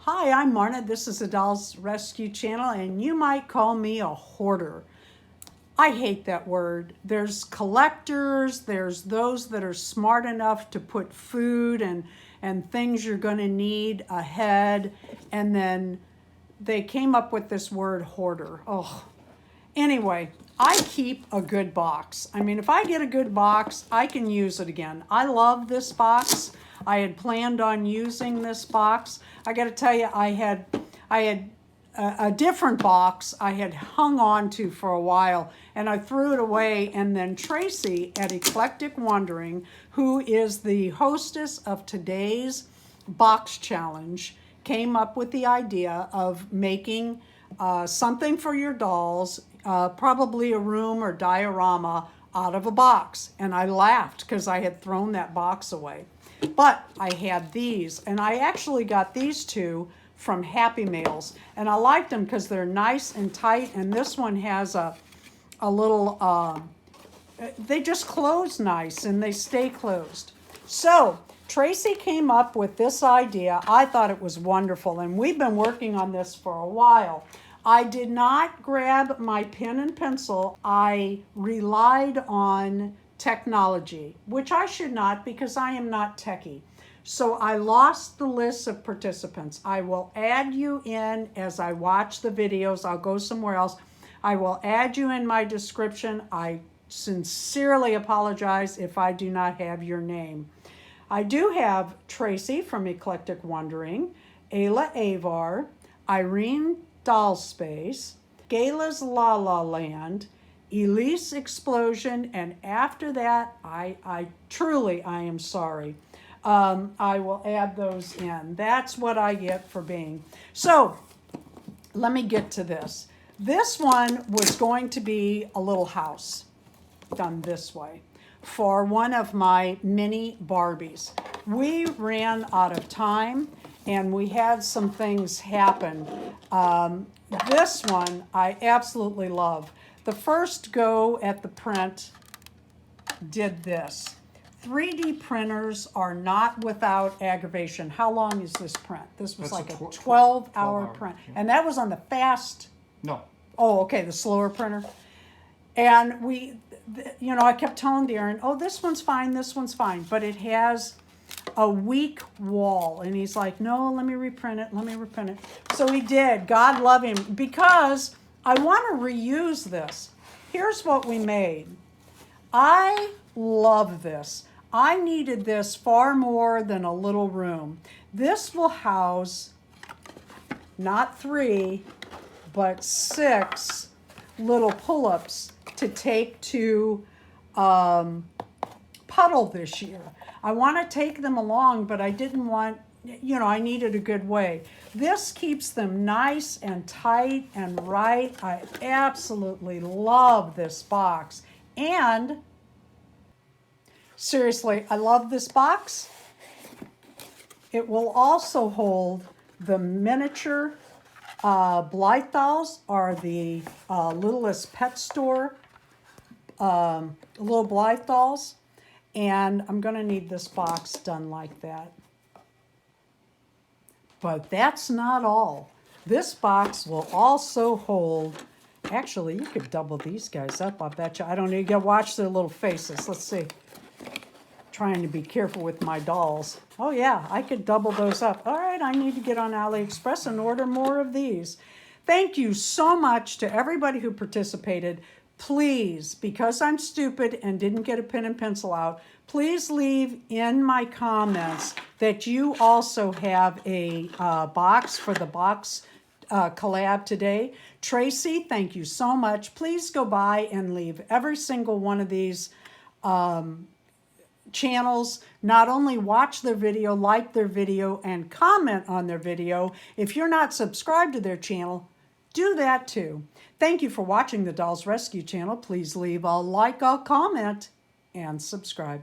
Hi, I'm Marna. This is the Dolls Rescue Channel, and you might call me a hoarder. I hate that word. There's collectors, there's those that are smart enough to put food and things you're going to need ahead, and then they came up with this word hoarder. Oh, anyway, I keep a good box. I mean, if I get a good box, I can use it again. I love this box. I had planned on using this box. I got to tell you, I had a different box I had hung on to for a while, and I threw it away. And then Tracy at Eclectic Wondering, who is the hostess of today's box challenge, came up with the idea of making something for your dolls, probably a room or diorama out of a box. And I laughed because I had thrown that box away. But I had these, and I actually got these two from Happy Mails, and I liked them because they're nice and tight, and this one has a little, they just close nice and they stay closed. So Tracy came up with this idea. I thought it was wonderful, and we've been working on this for a while. I did not grab my pen and pencil. I relied on technology, which I should not because I am not techie. So I lost the list of participants. I will add you in as I watch the videos. I'll go somewhere else. I will add you in my description. I sincerely apologize if I do not have your name. I do have Tracy from Eclectic Wondering, Ayla Avar, Irene Dollspace, Gayla's La La Land, Elise Explosion, and after that, I truly am sorry. I will add those in. That's what I get for being. So let me get to this. This one was going to be a little house done this way for one of my mini Barbies. We ran out of time and we had some things happen. This one I absolutely love. The first go at the print did this. 3D printers are not without aggravation. How long is this print? This was like a 12-hour print. Yeah. And that was on the fast? No. Oh, okay, the slower printer. And I kept telling Darren, oh, this one's fine, but it has a weak wall. And he's like, no, let me reprint it. So he did. God love him, because I want to reuse this. Here's what we made. I love this. I needed this far more than a little room. This will house not 3, but 6 little pull-ups to take to Puddle this year. I want to take them along, but I didn't want, I needed a good way. This keeps them nice and tight and right. I absolutely love this box. And seriously, I love this box. It will also hold the miniature Blythe dolls, are the Littlest Pet Store little Blythe dolls. And I'm going to need this box done like that. But that's not all. This box will also hold, actually, you could double these guys up, I bet you. I don't need to watch their little faces. Let's see. Trying to be careful with my dolls. Oh yeah, I could double those up. All right, I need to get on AliExpress and order more of these. Thank you so much to everybody who participated. Please, because I'm stupid and didn't get a pen and pencil out, please leave in my comments that you also have a box for the box collab today. Tracy, thank you so much. Please go by and leave every single one of these channels. Not only watch their video, like their video, and comment on their video. If you're not subscribed to their channel, do that too. Thank you for watching the Dolls Rescue channel. Please leave a like, a comment, and subscribe.